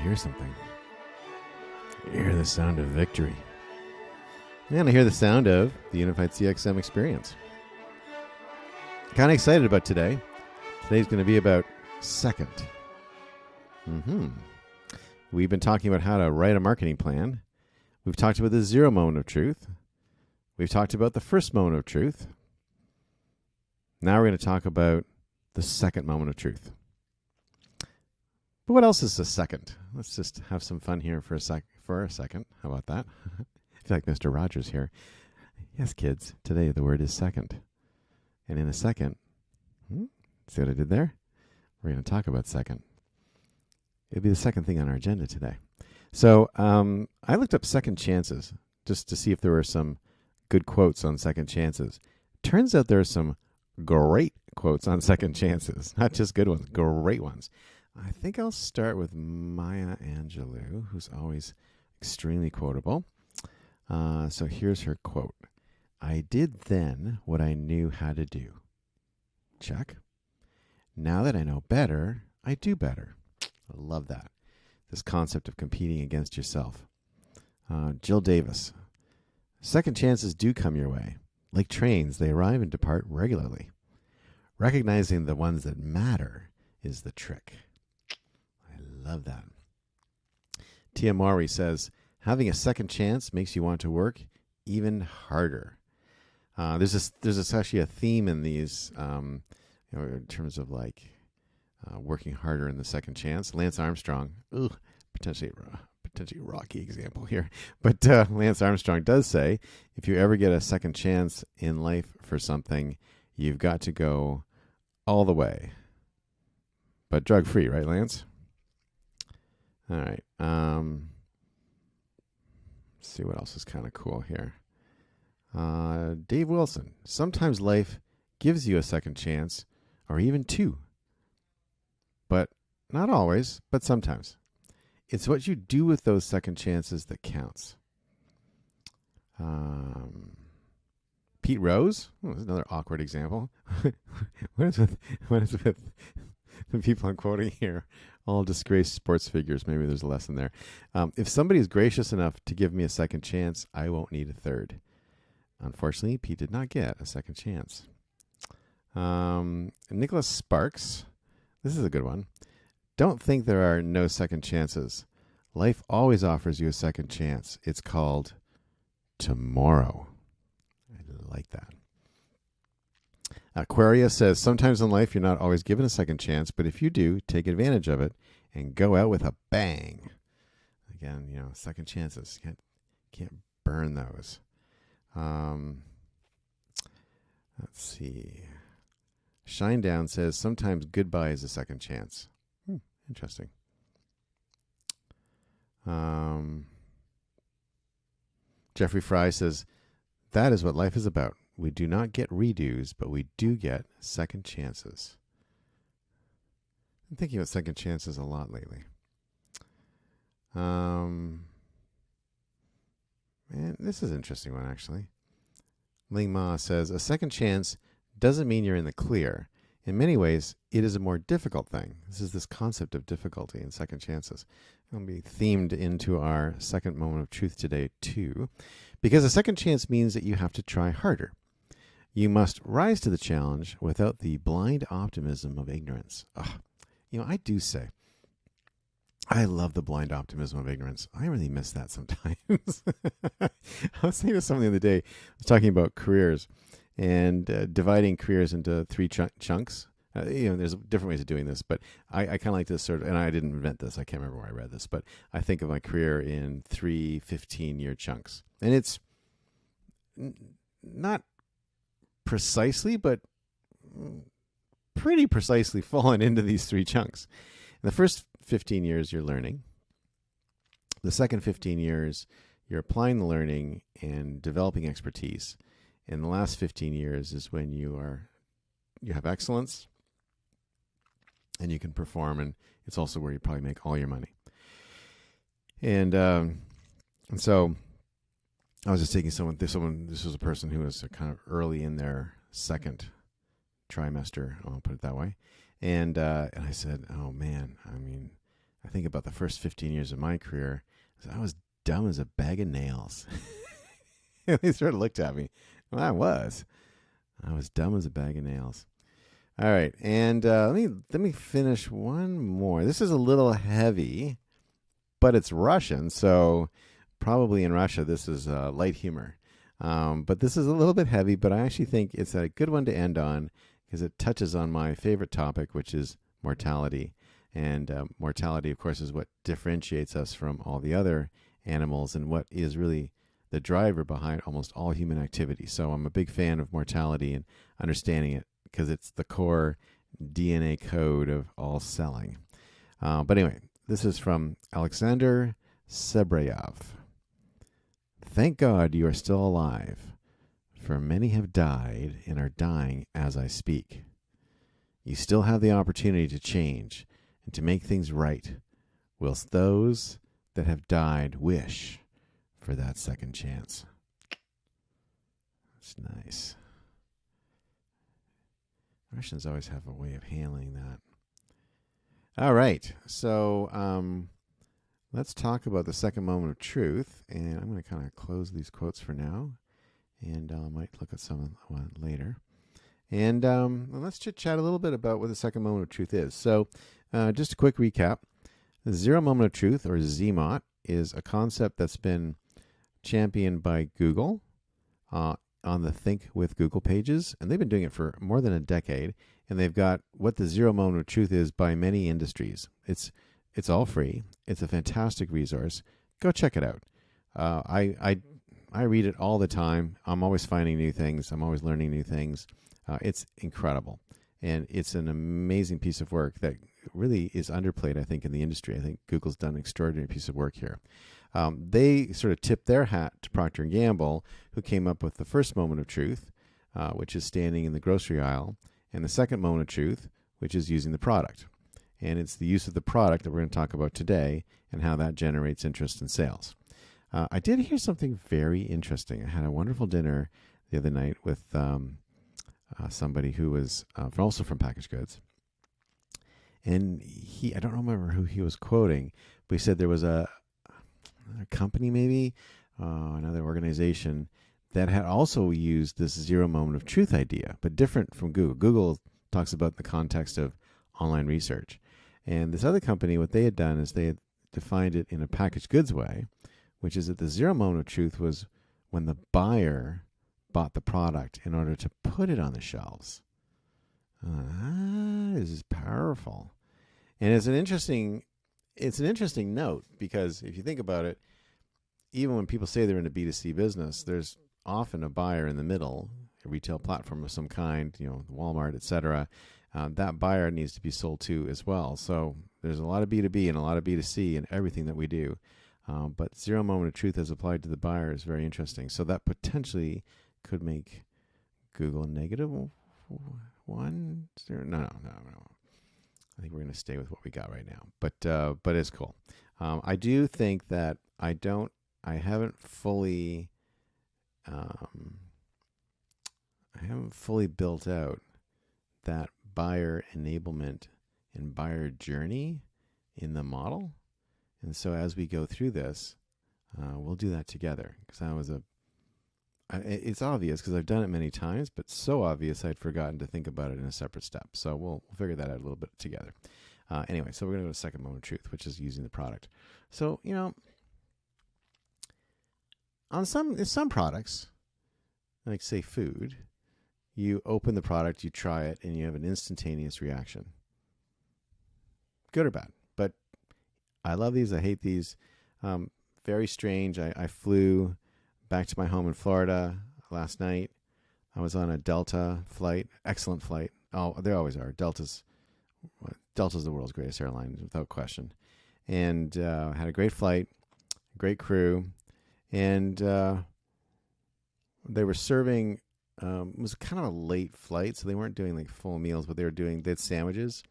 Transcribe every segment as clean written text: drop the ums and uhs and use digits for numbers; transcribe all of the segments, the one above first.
hear something. I hear the sound of victory. And I hear the sound of the Unified CXM experience. Kind of excited about today. Today's going to be about second. We've been talking about how to write a marketing plan. We've talked about the 0 moment of truth. We've talked about the first moment of truth. Now we're going to talk about the second moment of truth. But what else is the second? Let's just have some fun here for a second. How about that? I feel like Mr. Rogers here. Yes, kids, today the word is second. And in a second, see what I did there? We're going to talk about second. It'll be the second thing on our agenda today. So I looked up second chances just to see if there were some good quotes on second chances. Turns out there are some great quotes on second chances. Not just good ones, great ones. I think I'll start with Maya Angelou, who's always extremely quotable. So here's her quote. I did then what I knew how to do. Check. Now that I know better, I do better. I love that. This concept of competing against yourself. Jill Davis. Second chances do come your way. Like trains, they arrive and depart regularly. Recognizing the ones that matter is the trick. I love that. Tia Mowry says, having a second chance makes you want to work even harder. There's actually a theme in these, in terms of like working harder in the second chance. Lance Armstrong, potentially rocky example here, but Lance Armstrong does say, if you ever get a second chance in life for something, you've got to go all the way, but drug free, right, Lance? All right. Let's see what else is kind of cool here. Dave Wilson. Sometimes life gives you a second chance, or even two. But not always, but sometimes. It's what you do with those second chances that counts. Pete Rose. That's another awkward example. What is with the people I'm quoting here? All disgraced sports figures. Maybe there's a lesson there. If somebody is gracious enough to give me a second chance, I won't need a third. Unfortunately, Pete did not get a second chance. Nicholas Sparks. This is a good one. Don't think there are no second chances. Life always offers you a second chance. It's called tomorrow. I like that. Aquaria says, sometimes in life you're not always given a second chance, but if you do, take advantage of it and go out with a bang. Again, second chances. Can't burn those. Let's see. Shinedown says, sometimes goodbye is a second chance. Interesting. Jeffrey Fry says, that is what life is about. We do not get redos, but we do get second chances. I'm thinking about second chances a lot lately. And this is an interesting one, actually. Ling Ma says, a second chance doesn't mean you're in the clear. In many ways, it is a more difficult thing. This is this concept of difficulty and second chances. It'll be themed into our second moment of truth today, too. Because a second chance means that you have to try harder. You must rise to the challenge without the blind optimism of ignorance. I do say, I love the blind optimism of ignorance. I really miss that sometimes. I was saying to someone the other day, I was talking about careers and dividing careers into three chunks. There's different ways of doing this, but I kind of like this sort of, and I didn't invent this. I can't remember where I read this, but I think of my career in 3 15-year chunks. And it's not precisely, but pretty precisely fallen into these 3 chunks. In the first 15 years, you're learning. The second 15 years, you're applying the learning and developing expertise. And the last 15 years is when you have excellence and you can perform, and it's also where you probably make all your money. And so I was just taking this was a person who was kind of early in their second trimester, I'll put it that way. And I said, oh man, I think about the first 15 years of my career, I was dumb as a bag of nails. They sort of looked at me. Well, I was dumb as a bag of nails. All right, and let me finish one more. This is a little heavy, but it's Russian, so probably in Russia this is light humor. But this is a little bit heavy, but I actually think it's a good one to end on because it touches on my favorite topic, which is mortality. And mortality, of course, is what differentiates us from all the other animals and what is really the driver behind almost all human activity. So I'm a big fan of mortality and understanding it because it's the core DNA code of all selling. But anyway, this is from Alexander Sebreyev. Thank God you are still alive, for many have died and are dying as I speak. You still have the opportunity to change and to make things right, whilst those that have died wish for that second chance. That's nice. Russians always have a way of handling that. All right, so let's talk about the second moment of truth, and I'm going to kind of close these quotes for now, and I might look at some later. And let's chit-chat a little bit about what the second moment of truth is. So just a quick recap. The zero moment of truth, or ZMOT, is a concept that's been championed by Google on the Think with Google pages, and they've been doing it for more than a decade, and they've got what the zero moment of truth is by many industries. It's all free. It's a fantastic resource. Go check it out. I read it all the time. I'm always finding new things. I'm always learning new things. It's incredible. And it's an amazing piece of work that really is underplayed, I think, in the industry. I think Google's done an extraordinary piece of work here. They sort of tipped their hat to Procter & Gamble, who came up with the first moment of truth, which is standing in the grocery aisle, and the second moment of truth, which is using the product. And it's the use of the product that we're going to talk about today and how that generates interest in sales. I did hear something very interesting. I had a wonderful dinner the other night with somebody who was also from packaged goods. And I don't remember who he was quoting, but he said there was a company, maybe, another organization that had also used this zero moment of truth idea, but different from Google. Google talks about the context of online research. And this other company, what they had done is they had defined it in a packaged goods way, which is that the zero moment of truth was when the buyer bought the product in order to put it on the shelves. This is powerful. And it's an interesting note, because if you think about it, even when people say they're in a B2C business, there's often a buyer in the middle, a retail platform of some kind, Walmart, etc. That buyer needs to be sold to as well. So there's a lot of B2B and a lot of B2C in everything that we do. But zero moment of truth as applied to the buyer is very interesting. So that potentially could make Google negative one. No. I think we're going to stay with what we got right now. But it's cool. I do think that I haven't fully built out that buyer enablement and buyer journey in the model. And so as we go through this, we'll do that together, because it's obvious because I've done it many times, but so obvious I'd forgotten to think about it in a separate step. So we'll figure that out a little bit together. Anyway, so we're going to go to second moment of truth, which is using the product. So, on some products, like say food, you open the product, you try it, and you have an instantaneous reaction. Good or bad. But I love these. I hate these. Very strange. I flew back to my home in Florida last night. I was on a Delta flight. Excellent flight. Oh, they always are. Delta's the world's greatest airline, without question. And had a great flight, great crew. And they were serving, it was kind of a late flight, so they weren't doing like full meals, but they had sandwiches.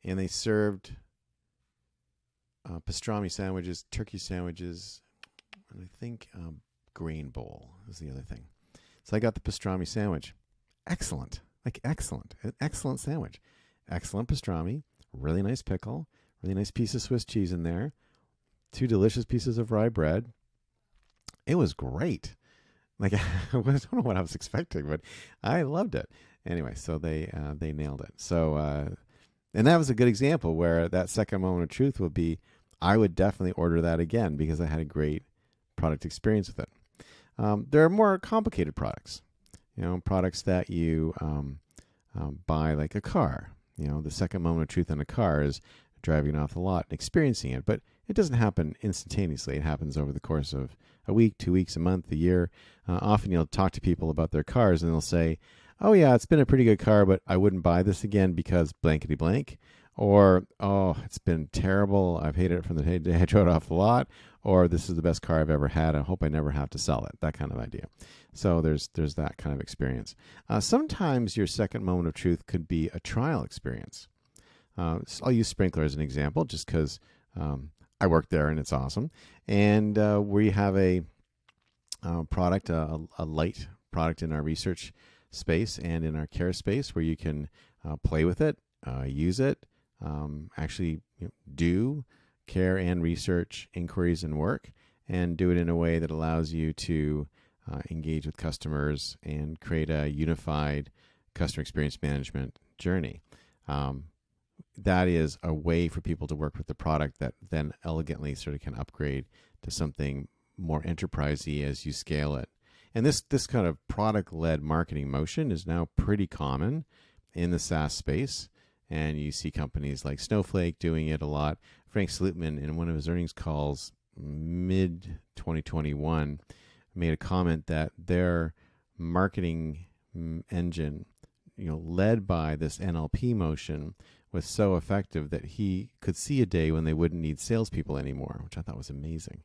And they served pastrami sandwiches, turkey sandwiches, and I think grain bowl is the other thing. So I got the pastrami sandwich. Excellent. An excellent sandwich. Excellent pastrami, really nice pickle, really nice piece of Swiss cheese in there, 2 delicious pieces of rye bread. It was great. Like I don't know what I was expecting, but I loved it. Anyway, so they nailed it. So and that was a good example where that second moment of truth would be, I would definitely order that again because I had a great product experience with it. There are more complicated products, products that you buy, like a car. The second moment of truth on a car is driving off the lot and experiencing it, but it doesn't happen instantaneously. It happens over the course of a week, 2 weeks, a month, a year. Often you'll talk to people about their cars and they'll say, oh yeah, it's been a pretty good car, but I wouldn't buy this again because blankety blank. Or, oh, it's been terrible. I've hated it from the day I drove it off the lot. Or this is the best car I've ever had. I hope I never have to sell it. That kind of idea. So there's that kind of experience. Sometimes your second moment of truth could be a trial experience. I'll use Sprinkler as an example just because I work there and it's awesome. And we have a product, a light product in our research space and in our care space where you can play with it, use it, actually do care and research inquiries and work, and do it in a way that allows you to engage with customers and create a unified customer experience management journey. That is a way for people to work with the product that then elegantly sort of can upgrade to something more enterprisey as you scale it. And this kind of product-led marketing motion is now pretty common in the SaaS space. And you see companies like Snowflake doing it a lot. Frank Slootman, in one of his earnings calls mid-2021, made a comment that their marketing engine, led by this NLP motion, was so effective that he could see a day when they wouldn't need salespeople anymore, which I thought was amazing.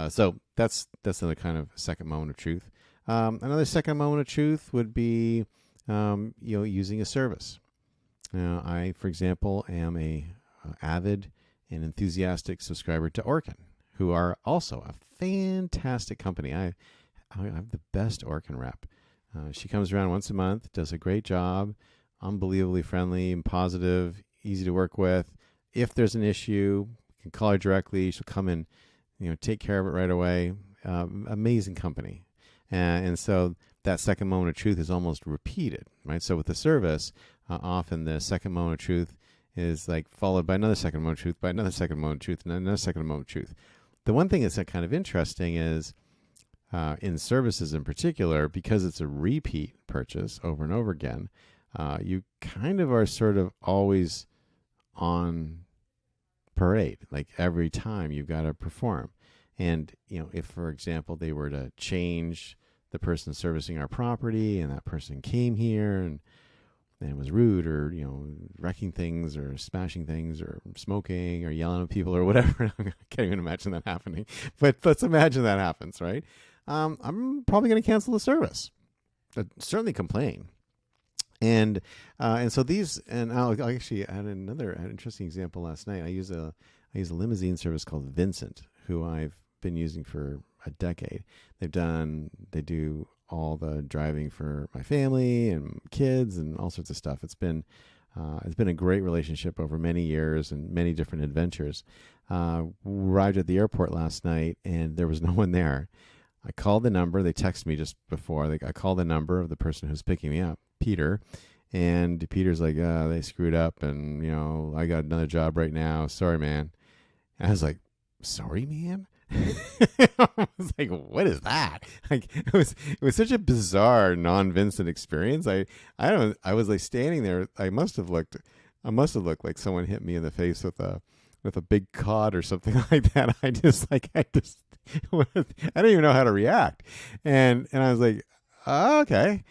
So that's another kind of second moment of truth. Another second moment of truth would be using a service. I, for example, am a avid and enthusiastic subscriber to Orkin, who are also a fantastic company. I have the best Orkin rep. She comes around once a month, does a great job, unbelievably friendly and positive, easy to work with. If there's an issue, you can call her directly. She'll come and take care of it right away. Amazing company. And so that second moment of truth is almost repeated, right? So with the service, often the second moment of truth is like followed by another second moment of truth, by another second moment of truth, and another second moment of truth. The one thing that's kind of interesting is in services in particular, because it's a repeat purchase over and over again, you kind of are sort of always on parade. Like every time you've got to perform. And, if, for example, they were to change the person servicing our property and that person came here and it was rude or, wrecking things or smashing things or smoking or yelling at people or whatever. I can't even imagine that happening. But let's imagine that happens, right? I'm probably going to cancel the service. I'd certainly complain. And so these, and I'll actually add another interesting example last night. I use a limousine service called Vincent, who I've been using for a decade. They do all the driving for my family and kids and all sorts of stuff. It's been a great relationship over many years and many different adventures. Arrived at the airport last night and there was no one there. I called the number. They texted me just before. I called the number of the person who's picking me up, Peter. And Peter's like, they screwed up and, I got another job right now. Sorry, man. And I was like, sorry, man? I was like, what is that? Like, it was such a bizarre non-Vincent experience. I was like standing there. I must have looked like someone hit me in the face with a big cod or something like that. I don't even know how to react. And I was like, oh, okay.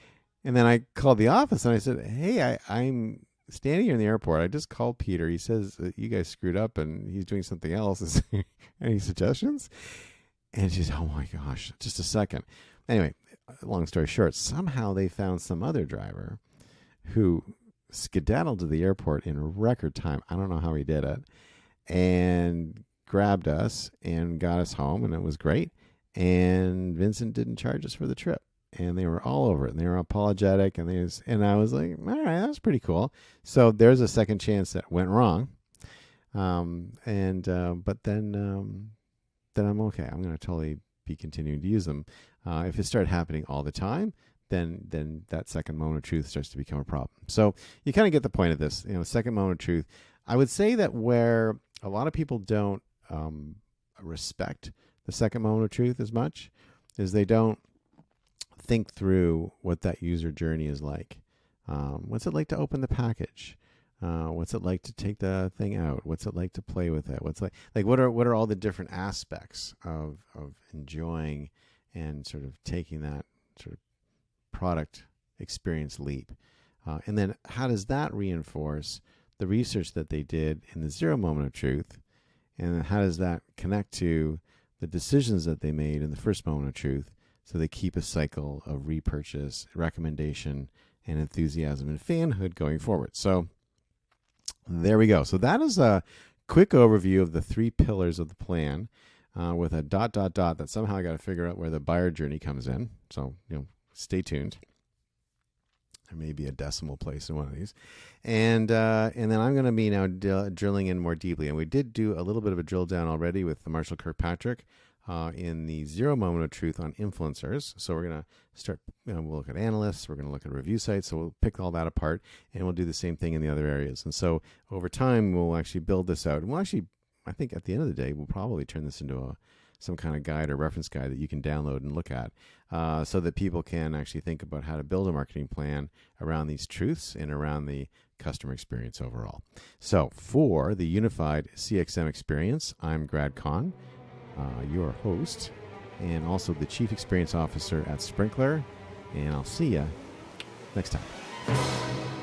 And then I called the office and I said, hey, I'm standing here in the airport. I just called Peter. He says that you guys screwed up and he's doing something else. Is there any suggestions? And she's, oh my gosh, just a second. Anyway, long story short, somehow they found some other driver who skedaddled to the airport in record time. I don't know how he did it. And grabbed us and got us home, and it was great. And Vincent didn't charge us for the trip. And they were all over it, and they were apologetic, and I was like, all right, that was pretty cool. So there's a second chance that went wrong. But then I'm okay. I'm going to totally be continuing to use them. If it started happening all the time, then that second moment of truth starts to become a problem. So you kind of get the point of this. Second moment of truth. I would say that where a lot of people don't respect the second moment of truth as much is they don't think through what that user journey is like. What's it like to open the package? What's it like to take the thing out? What's it like to play with it? What's what are all the different aspects of enjoying and sort of taking that sort of product experience leap? And then how does that reinforce the research that they did in the zero moment of truth? And how does that connect to the decisions that they made in the first moment of truth, so they keep a cycle of repurchase, recommendation, and enthusiasm and fanhood going forward? So there we go. So that is a quick overview of the 3 pillars of the plan, with a ... that somehow I got to figure out where the buyer journey comes in. So, stay tuned. There may be a decimal place in one of these. And then I'm going to be now drilling in more deeply. And we did do a little bit of a drill down already with Marshall Kirkpatrick in the zero moment of truth on influencers. So we're going to start, we'll look at analysts, we're going to look at review sites. So we'll pick all that apart, and we'll do the same thing in the other areas. And so over time, we'll actually build this out. And we'll actually, I think at the end of the day, we'll probably turn this into some kind of guide or reference guide that you can download and look at, so that people can actually think about how to build a marketing plan around these truths and around the customer experience overall. So for the Unified CXM Experience, I'm Grad Kahn, your host, and also the Chief Experience Officer at Sprinkler, and I'll see you next time.